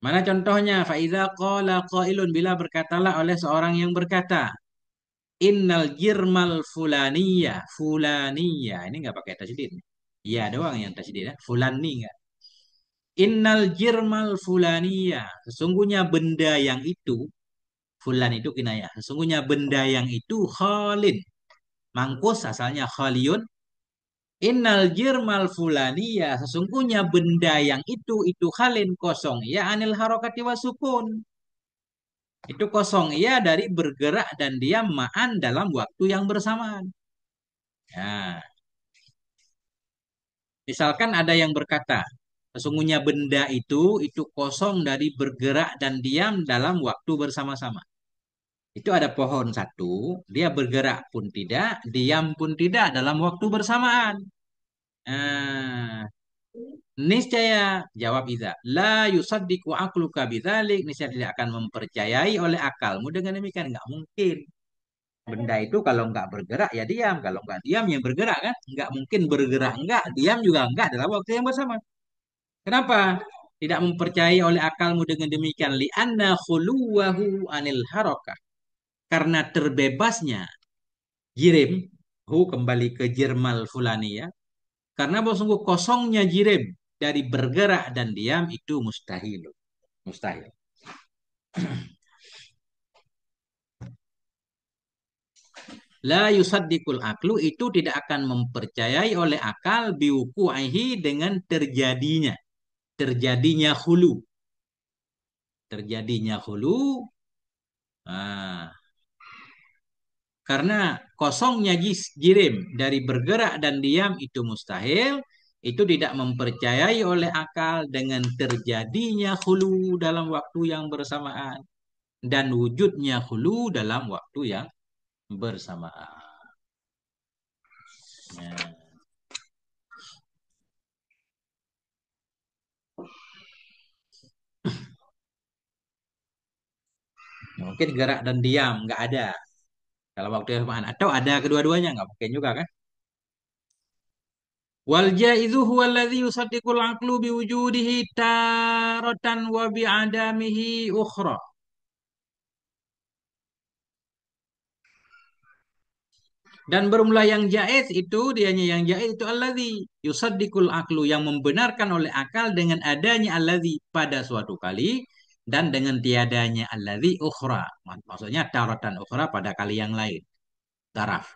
Mana contohnya? Faiza qala qailun bila berkatalah oleh seorang yang berkata, Innal jirmal fulaniyah, fulaniyah. Ini nggak pakai tasydid. Iya doang yang tasydid ya. Fulani nggak. Innal jirmal fulaniyah. Sesungguhnya benda yang itu, fulan itu kinayah. Sesungguhnya benda yang itu khalin. Mangkus asalnya khaliyun. Innal jirmal fulaniyah. Sesungguhnya benda yang itu khalin kosong. Ya anil harokati wasukun. Itu kosong ia dari bergerak dan diam ma'an dalam waktu yang bersamaan. Ya, misalkan ada yang berkata, sesungguhnya benda itu kosong dari bergerak dan diam dalam waktu bersama-sama. Itu ada pohon satu, dia bergerak pun tidak, diam pun tidak dalam waktu bersamaan. Nah, niscaya jawab Iza, la yusaddiqu aqluka bidzalik, niscaya tidak akan mempercayai oleh akalmu dengan demikian, nggak mungkin. Benda itu kalau nggak bergerak ya diam, kalau nggak diam yang bergerak kan, nggak mungkin bergerak nggak, diam juga nggak dalam waktu yang bersama. Kenapa? Tidak mempercayai oleh akalmu dengan demikian. Lianna khuluwahu anil harokah. Karena terbebasnya jirim. Kembali ke jirmal fulani ya. Karena bahwa sungguh kosongnya jirim dari bergerak dan diam itu mustahil. Mustahil. La yusaddikul aklu itu tidak akan mempercayai oleh akal biwuku'ihi dengan terjadinya. Terjadinya hulu. Terjadinya hulu. Nah, karena kosongnya jirim dari bergerak dan diam itu mustahil, itu tidak mempercayai oleh akal dengan terjadinya hulu dalam waktu yang bersamaan dan wujudnya hulu dalam waktu yang bersamaan. Ya. Mungkin gerak dan diam nggak ada dalam waktu yang bersamaan atau ada kedua-duanya nggak mungkin juga kan? Wal jaizu huwa alladhi yusaddiqul aqlu biwujudihi taratan wa bi'adamihi ukhra. Dan bermula yang jaiz itu dianya yang jaiz itu alladzi yusaddiqul aqlu yang membenarkan oleh akal dengan adanya alladzi pada suatu kali dan dengan tiadanya alladzi ukhra. Maksudnya taratan ukhra pada kali yang lain. Taraf.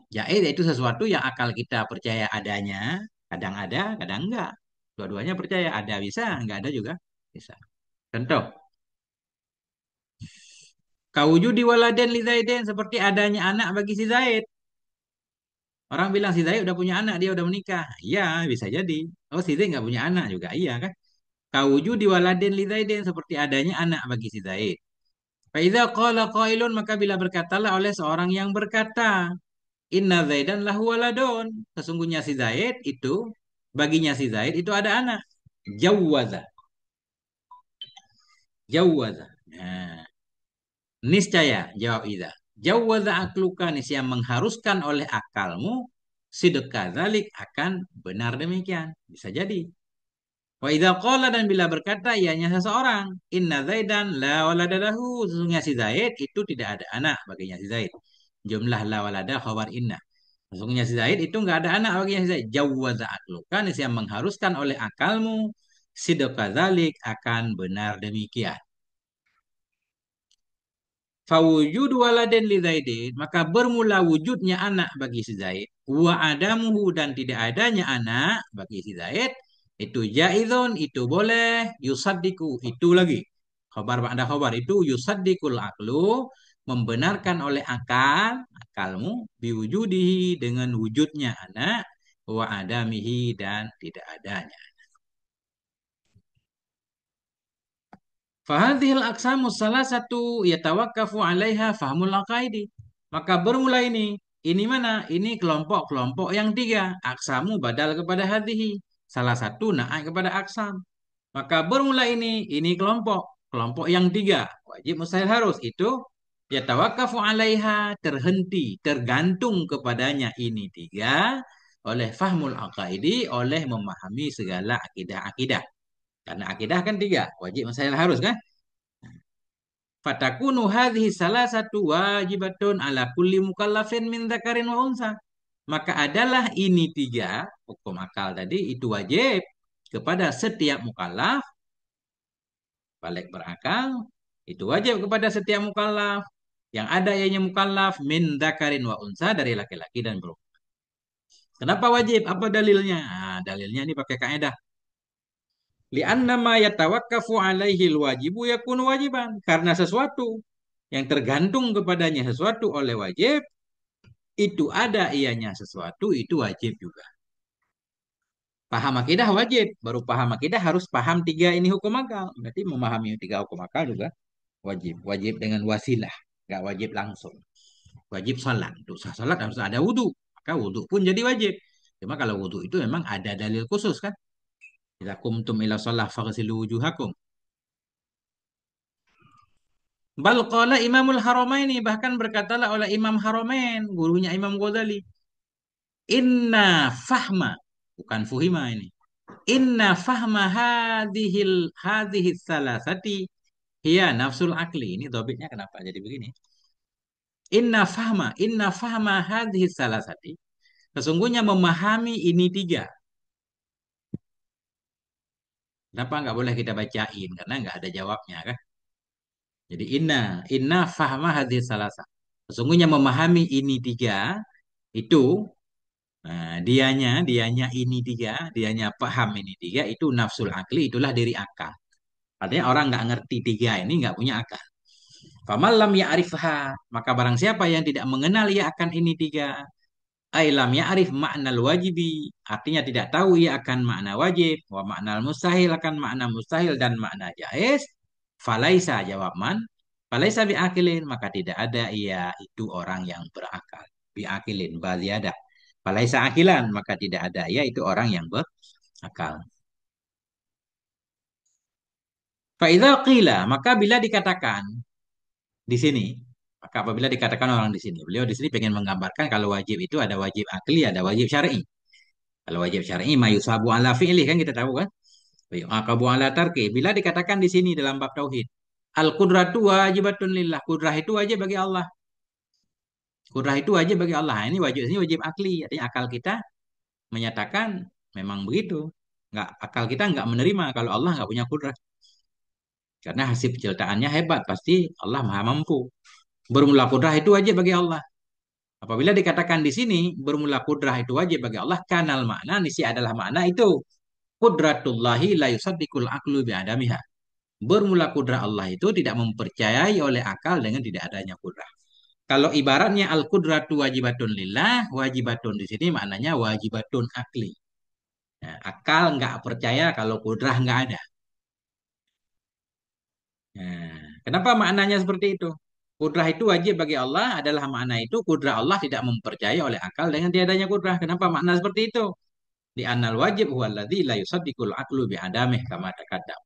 Jaiz itu sesuatu yang akal kita percaya adanya, kadang ada, kadang enggak. Dua-duanya percaya ada bisa, enggak ada juga bisa. Contoh, Kawujudi waladen li Zaidin, seperti adanya anak bagi si Zaid. Orang bilang si Zaid udah punya anak, dia udah menikah. Iya, bisa jadi. Oh, si Zaid nggak punya anak juga. Iya kan? Kawujudi waladin li Zaidin, seperti adanya anak bagi si Zaid. Faiza qala qailun, maka bila berkatalah oleh seorang yang berkata, Inna Zaidan lahu waladun. Sesungguhnya si Zaid itu, baginya si Zaid itu ada anak. Jawaza. Jawaza. Nah, niscaya, jawab Iza. Jawaza akluka, niscaya mengharuskan oleh akalmu, sidqa dzalik akan benar demikian. Bisa jadi. Wa idza qala, dan bila berkata ianya seseorang, inna Zaidan la walada lahu, sesungguhnya si Zaid itu tidak ada anak baginya si Zaid. Jumlah la walada khabar inna. Sesungguhnya si Zaid itu nggak ada anak baginya si Zaid. Jawwaza aklukan, yang mengharuskan oleh akalmu, sidqa dzalik akan benar demikian. Fawujud waladin li Zaidin, maka bermula wujudnya anak bagi si Zaid. Wa adamuhu, dan tidak adanya anak bagi si Zaid. Itu jaizun, itu boleh. Yusaddiku, itu lagi. Khabar ba'da khabar, itu yusaddikul aklu, membenarkan oleh akal, akalmu, biwujudihi, dengan wujudnya anak. Wa adamihi, dan tidak adanya. Fahadhil aqsamu salah satu yatawakkafu 'alaiha fahmul aqaidi. Maka bermula ini mana? Ini kelompok-kelompok yang tiga. Aksamu badal kepada hadhihi. Salah satu naik kepada aksam. Maka bermula ini kelompok. Kelompok yang tiga. Wajib mustahil harus. Itu yatawakkafu 'alaiha, terhenti, tergantung kepadanya ini tiga. Oleh fahmul aqaidi, oleh memahami segala akidah-akidah. Karena akidah kan tiga. Wajib mustahil harus kan? Fatakunu hadhihi salah satu wajibatun ala kulli mukallafin min dzakarin wa unsa. Maka adalah ini tiga hukum akal tadi itu wajib kepada setiap mukallaf, balik berakal, itu wajib kepada setiap mukallaf yang ada ianya mukallaf min dzakarin wa unsa, dari laki-laki dan perempuan. Kenapa wajib? Apa dalilnya? Nah, dalilnya ini pakai kaidah. Lianna ma yatawakkafu alaihi alwajibu yakunu wajiban. Karena sesuatu yang tergantung kepadanya sesuatu oleh wajib, itu ada ianya sesuatu, itu wajib juga. Paham akidah wajib. Baru paham akidah harus paham tiga ini hukum akal. Berarti memahami tiga hukum akal juga wajib. Wajib dengan wasilah. Nggak wajib langsung. Wajib salat. Untuk sah salat harus ada wudhu. Maka wudhu pun jadi wajib. Cuma kalau wudhu itu memang ada dalil khusus kan. Idza kumtum ila shalah faghsilu wujuhakum. Bal qala Imamul Haramaini, bahkan berkatalah oleh Imam Haramain, gurunya Imam Ghazali, inna fahma, bukan fuhima ini. Inna fahma hadhil salasati hiya nafsul akli. Ini dobitnya kenapa jadi begini? Inna fahma hadhil salasati. Sesungguhnya memahami ini tiga. Kenapa nggak boleh kita bacain? Karena nggak ada jawabnya kan? Jadi inna fahma hadhil salasa. Sesungguhnya memahami ini tiga itu, nah, dianya ini tiga, dianya paham ini tiga, itu nafsul akli, itulah diri akal. Artinya orang nggak ngerti tiga ini nggak punya akal. Faman lam ya'rifha, maka barang siapa yang tidak mengenal ia akan ini tiga, ai lam ya'rif makna wajibi, artinya tidak tahu ia akan makna wajib, wa makna mustahil, akan makna mustahil dan makna jaiz, falaisa, jawab man, falaisa biakilin, maka tidak ada ia itu orang yang berakal. Biakilin baliada. Falaisa akilan, maka tidak ada ia itu orang yang berakal. Faidza qila, maka bila dikatakan di sini, maka apabila dikatakan orang di sini, beliau di sini pengen menggambarkan kalau wajib itu ada wajib akli, ada wajib syar'i. Kalau wajib syar'i mayusabu ala fi'li kan kita tahu kan? Aqabu ala tarki. Bila dikatakan di sini dalam bab tauhid, al qudratu wajibatun lillah. Kudrah itu wajib bagi Allah. Kudrah itu wajib bagi Allah. Nah, ini wajib akli. Artinya akal kita menyatakan memang begitu. Nggak, akal kita nggak menerima kalau Allah nggak punya kudrah. Karena hasil penciptaannya hebat. Pasti Allah maha mampu. Bermula kudrah itu wajib bagi Allah. Apabila dikatakan di sini bermula kudrah itu wajib bagi Allah, kanal makna nisi adalah makna itu. Qudratullahi la yusaddiqul aqlu bi'adamiha. Bermula kudrah Allah itu tidak mempercayai oleh akal dengan tidak adanya kudrah. Kalau ibaratnya al-qudratu wajibatun lillah, wajibatun di sini maknanya wajibatun akli. Nah, akal nggak percaya kalau kudrah nggak ada. Nah, kenapa maknanya seperti itu? Kudrah itu wajib bagi Allah adalah makna itu kudrah Allah tidak mempercayai oleh akal dengan tiadanya kudrah. Kenapa makna seperti itu? Di anal wajib huwa alladzi la yusaddiqul aqlu bi adamih kama taqaddam.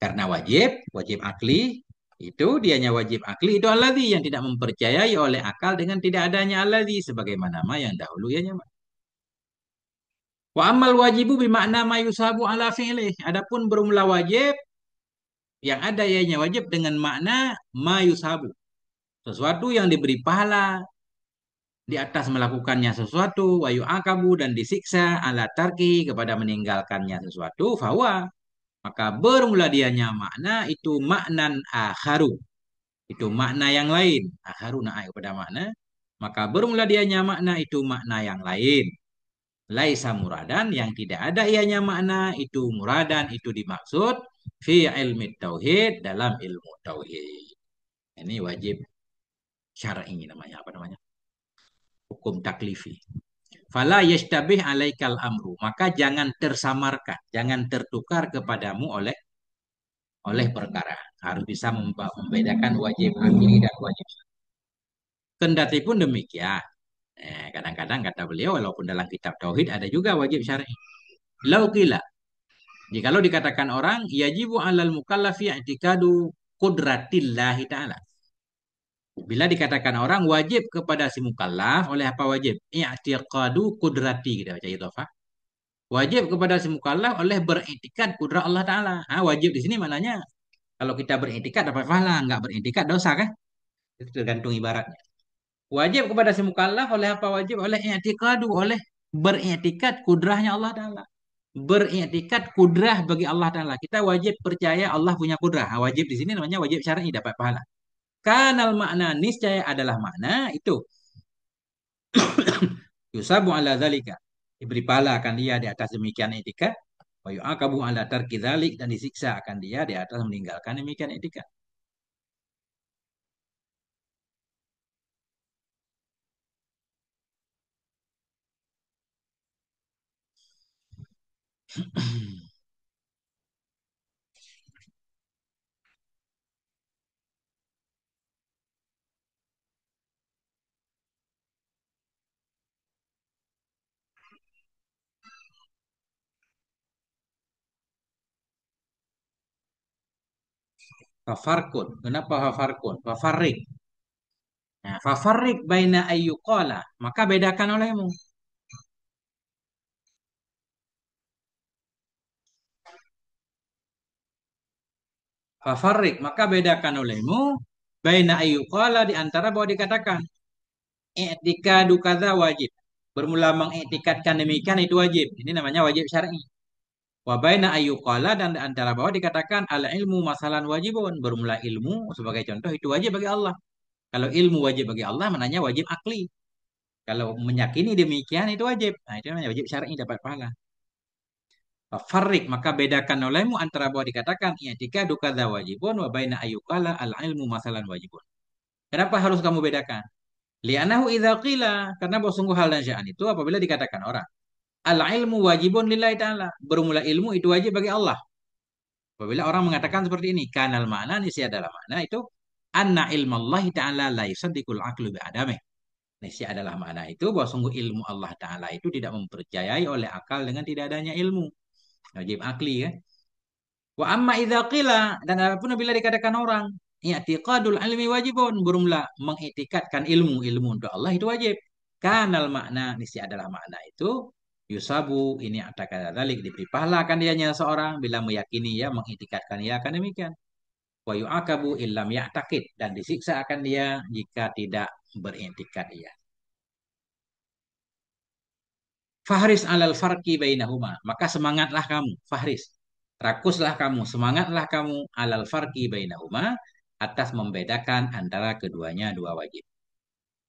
Karena wajib, wajib akli itu dianya wajib akli itu alladzi yang tidak mempercayai oleh akal dengan tidak adanya alladzi sebagaimana ma yang dahulu ya nyaman. Wa amal wajibu bimakna ma yusabu ala fi'lih. Adapun bermula wajib yang ada ianya wajib dengan makna ma yusabu. Sesuatu yang diberi pahala di atas melakukannya sesuatu, wa yu'akabu dan disiksa ala tarki kepada meninggalkannya sesuatu, fawa. Maka bermula dianya makna itu maknan akharu. Itu makna yang lain. Akharu na'ai kepada makna. Maka bermula dianya makna itu makna yang lain. Laisa muradan yang tidak ada ianya makna itu muradan itu dimaksud fi ilmi tauhid dalam ilmu tauhid. Ini wajib syar'i namanya apa namanya? Hukum taklifi. Fala yashtabih alaikal amru. Maka jangan tersamarkan, jangan tertukar kepadamu oleh perkara. Harus bisa membedakan wajib akli dan wajib. Kendati pun demikian. Kadang-kadang kata beliau, walaupun dalam kitab tauhid ada juga wajib syar'i. Laukila. Jikalau dikatakan orang, yajibu alal mukallafi i'tikadu kudratillahi ta'ala. Bila dikatakan orang wajib kepada si mukallaf oleh apa wajib? I'tiqadu kudrati kita baca itu apa? Wajib kepada si mukallaf oleh beriktikad kudrat Allah Ta'ala. Wajib di sini maknanya kalau kita beriktikad dapat pahala, nggak beriktikad dosa kan? Itu tergantung ibaratnya. Wajib kepada si mukallaf oleh apa wajib? Oleh i'tikadu, oleh beriktikad kudrahnya Allah Ta'ala. Beriktikad kudrah bagi Allah Ta'ala. Kita wajib percaya Allah punya kudrah. Wajib di sini namanya wajib syar'i dapat pahala. Kanal makna niscaya adalah makna itu. Yusabu ala zalika. Diberi pahala akan dia di atas demikian etika. Wa yu'aqabu ala tarki dzalik dan disiksa akan dia di atas meninggalkan demikian etika. Fafarkun. Kenapa fafarkun? Fafarik. Nah, fafarik baina ayyuqala. Maka bedakan olehmu. Fafarik. Maka bedakan olehmu. Baina ayyuqala di antara bahwa dikatakan. I'tikadu kadza wajib. Bermula mengiktikadkan demikian itu wajib. Ini namanya wajib syar'i. Wa baina ayyuqala dan di antara bahwa dikatakan al ilmu masalan wajibun. Bermula ilmu sebagai contoh itu wajib bagi Allah. Kalau ilmu wajib bagi Allah, mananya wajib akli. Kalau meyakini demikian itu wajib. Nah, itu namanya wajib syar'i dapat pahala. Farik maka bedakan olehmu antara bahwa dikatakan i'tikadu kadza wajibun wa baina ayyuqala al ilmu masalan wajibun. Kenapa harus kamu bedakan? Li'anahu idza qila karena bahwa sungguh hal dan sya'an itu apabila dikatakan orang al ilmu wajibun lillahi ta'ala. Bermula ilmu itu wajib bagi Allah. Apabila orang mengatakan seperti ini, kanal makna nisi adalah makna itu anna ilmallahi ta'ala la yusaddiqul aqlu bi adamih. Nisi adalah makna itu bahwa sungguh ilmu Allah Ta'ala itu tidak mempercayai oleh akal dengan tidak adanya ilmu. Wajib akli ya. Wa amma idza qila dan apapun bila dikatakan orang i'tiqadul ilmi wajibun bermula mengiktikadkan ilmu untuk Allah itu wajib. Kanal makna nisi adalah makna itu yusabu ini ada kata dalik diberi pahala akan dianya seorang bila meyakini ya mengiktikadkan ya akan demikian. Wa yu'akabu illam ya'taqid dan disiksa akan dia jika tidak beriktikad ya. Fahris alal farqi bainahuma. Maka semangatlah kamu, Fahris. Rakuslah kamu, semangatlah kamu alal farqi bainahuma atas membedakan antara keduanya dua wajib.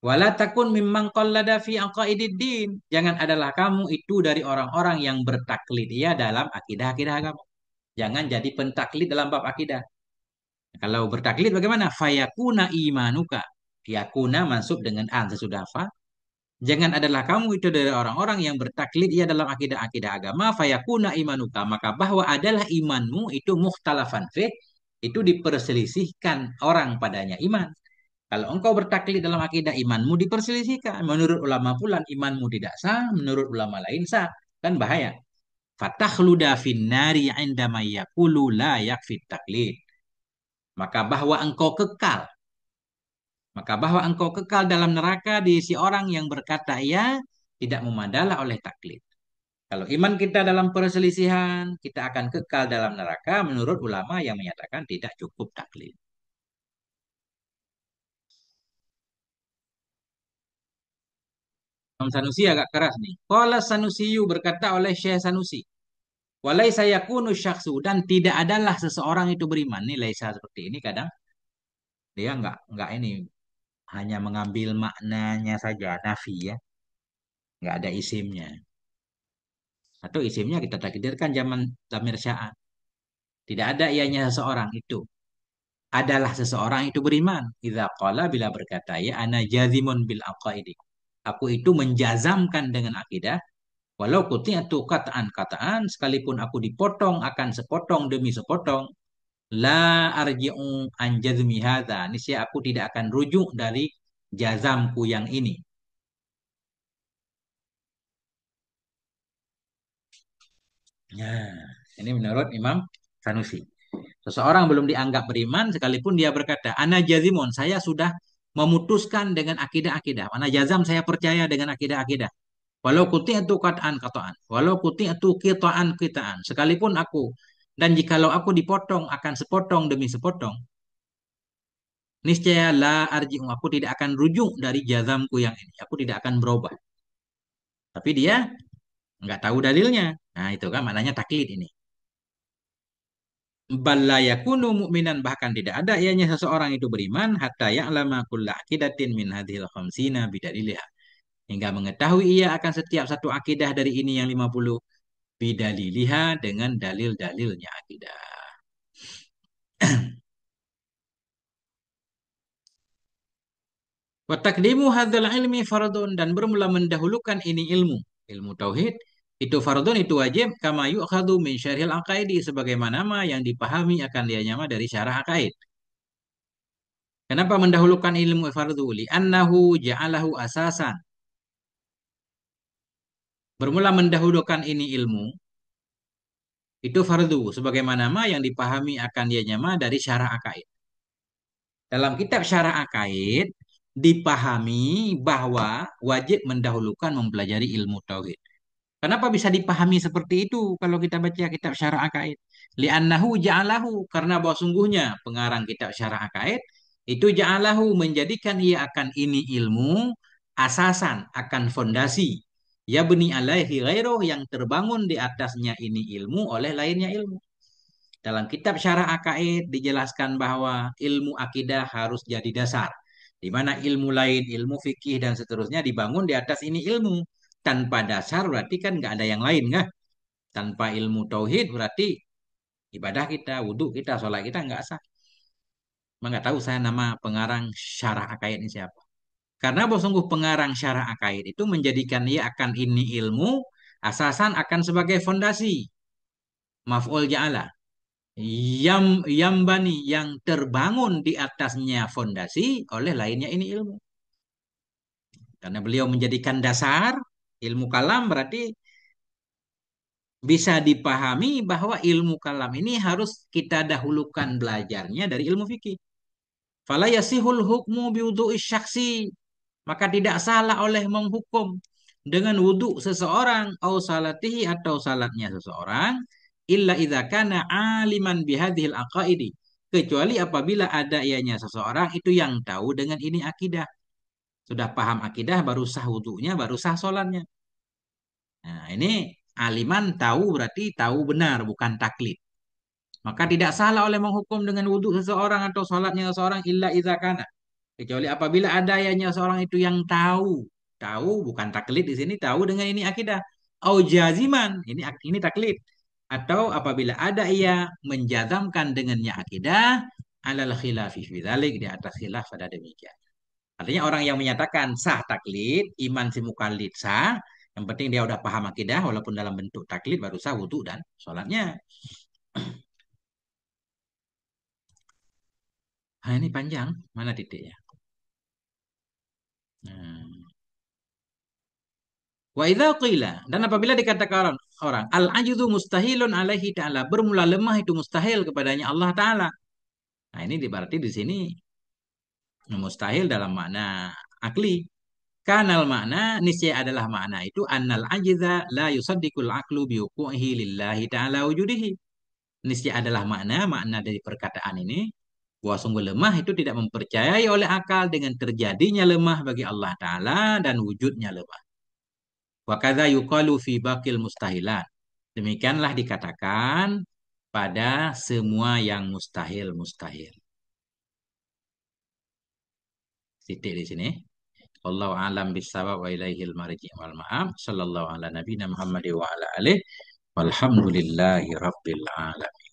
Wala takun mimman qallada fi aqaididdin. Jangan adalah kamu itu dari orang-orang yang bertaklid ya dalam akidah-akidah agama. Jangan jadi pentaklid dalam bab akidah. Kalau bertaklid bagaimana? Fayakuna imanuka. Yakuna masuk dengan an sesudah fa. Jangan adalah kamu itu dari orang-orang yang bertaklid ia dalam akidah-akidah agama. Fayakuna imanuka. Maka bahwa adalah imanmu itu mukhtalafan fih. Itu diperselisihkan orang padanya iman. Kalau engkau bertaklid dalam akidah imanmu diperselisihkan. Menurut ulama fulan imanmu tidak sah. Menurut ulama lain sah. Kan bahaya. Fatakhluda finnari indama yaqulu la yakfit taklid. Maka bahwa engkau kekal. Maka bahwa engkau kekal dalam neraka diisi orang yang berkata ia tidak memadalah oleh taklid. Kalau iman kita dalam perselisihan, kita akan kekal dalam neraka menurut ulama yang menyatakan tidak cukup taklid. Imam Sanusi agak keras nih. Qala Sanusiyu berkata oleh Syekh Sanusi. Walaisa yakunu syakhsu dan tidak adalah seseorang itu beriman. Nih laisa seperti ini kadang dia nggak ini hanya mengambil maknanya saja nafi ya, nggak ada isimnya. Atau isimnya kita takdirkan zaman Damir Sya'a. Tidak ada ianya seseorang itu. Adalah seseorang itu beriman. Idza qala bila berkata ya ana jazimun bil aqaidi. Aku itu menjazamkan dengan akidah. Walau quti'atu kataan sekalipun aku dipotong akan sepotong demi sepotong. La arji'u an jazmi hadza. Niscaya aku tidak akan rujuk dari jazamku yang ini. Nah, ini menurut Imam Sanusi. Seseorang belum dianggap beriman sekalipun dia berkata, Ana jazimun, saya sudah memutuskan dengan akidah-akidah. Ana jazam, saya percaya dengan akidah-akidah. Walau kuti itu kataan kataan. Walau kuti itu kitaan kitaan. Sekalipun aku. Dan jikalau aku dipotong akan sepotong demi sepotong. Niscaya la arji'u. Aku tidak akan rujuk dari jazamku yang ini. Aku tidak akan berubah. Tapi dia nggak tahu dalilnya. Nah itu kan maknanya taklid ini. Balla yakunu mu'minan bahkan tidak ada ianya seseorang itu beriman hatta ya'lama kulla aqidatin min hadhil khamsina bidaliliha. Hingga mengetahui ia akan setiap satu akidah dari ini yang 50 bidaliliha dengan dalil-dalilnya akidah. Wa taqdimu hadzal ilmi fardun dan bermula mendahulukan ini ilmu, ilmu tauhid itu fardun itu wajib kama yu'khadhu min syarhil aqaidi sebagaimana yang dipahami akan dia nyama dari syarah aqaid. Kenapa mendahulukan ilmu fardhu? Li'annahu ja'alahu asasan. Bermula mendahulukan ini ilmu, itu fardu. Sebagaimana yang dipahami akan dia nyama dari syarah akaid. Dalam kitab syarah akaid, dipahami bahwa wajib mendahulukan mempelajari ilmu tauhid. Kenapa bisa dipahami seperti itu kalau kita baca kitab syarah akaid? Li'annahu ja'alahu. Karena bahwa sungguhnya pengarang kitab syarah akaid, itu ja'alahu menjadikan ia akan ini ilmu asasan, akan fondasi. Ya beni alaihi ghairuh yang terbangun di atasnya ini ilmu oleh lainnya ilmu. Dalam kitab Syarah Aqaid dijelaskan bahwa ilmu akidah harus jadi dasar. Di mana ilmu lain, ilmu fikih dan seterusnya dibangun di atas ini ilmu. Tanpa dasar berarti kan nggak ada yang lain kan? Tanpa ilmu tauhid berarti ibadah kita, wudhu kita, sholat kita nggak sah. Emang nggak tahu saya nama pengarang Syarah Aqaid ini siapa. Karena bahwa sungguh pengarang Syarah Aqaid itu menjadikan ia akan ini ilmu asasan akan sebagai fondasi. Maf'ul ja'ala. Yambani yang terbangun di atasnya fondasi oleh lainnya ini ilmu. Karena beliau menjadikan dasar ilmu kalam berarti bisa dipahami bahwa ilmu kalam ini harus kita dahulukan belajarnya dari ilmu fikih. Fala yasihul hukmu biwudu'i syaksi. Maka tidak salah oleh menghukum dengan wudhu seseorang au salatihi atau salatnya seseorang illa idza kana aliman bihadhil aqaidi kecuali apabila ada ianya seseorang itu yang tahu dengan ini akidah sudah paham akidah baru sah wudhunya baru sah sholatnya. Nah ini aliman tahu berarti tahu benar bukan taklid. Maka tidak salah oleh menghukum dengan wudhu seseorang atau sholatnya seseorang illa idza kana kecuali apabila ada ianya seseorang itu yang tahu tahu bukan taklid di sini tahu dengan ini akidah au jaziman ini taklid atau apabila ada ia menjazamkan dengannya akidah alal khilafi fi dzalik, di atas khilaf pada demikian. Artinya orang yang menyatakan sah taklid, iman si mukallid sah, yang penting dia udah paham akidah walaupun dalam bentuk taklid baru sah wudu dan sholatnya. Nah, ini panjang, mana titiknya? Hmm. Wa idza qila, dan apabila dikatakan orang al ajuzu mustahilun alaihi ta'ala, bermula lemah itu mustahil kepadanya Allah taala. Nah, ini berarti di sini mustahil dalam makna akli. Kanal makna niscaya adalah makna itu annal ajiza la yusaddiqul aqlu biwuqu'ihi lillahi ta'ala wujudihi. Niscaya adalah makna dari perkataan ini bahwa sungguh lemah itu tidak mempercayai oleh akal dengan terjadinya lemah bagi Allah Ta'ala dan wujudnya lemah. Wa kadza yuqalu fi baqil mustahilat. Demikianlah dikatakan pada semua yang mustahil-mustahil. Titik di sini. Wallahu a'lam bissawab wa ilaihil marji' wal ma'ab. Sallallahu ala nabiyina Muhammad wa ala alihi walhamdulillahi rabbil alamin.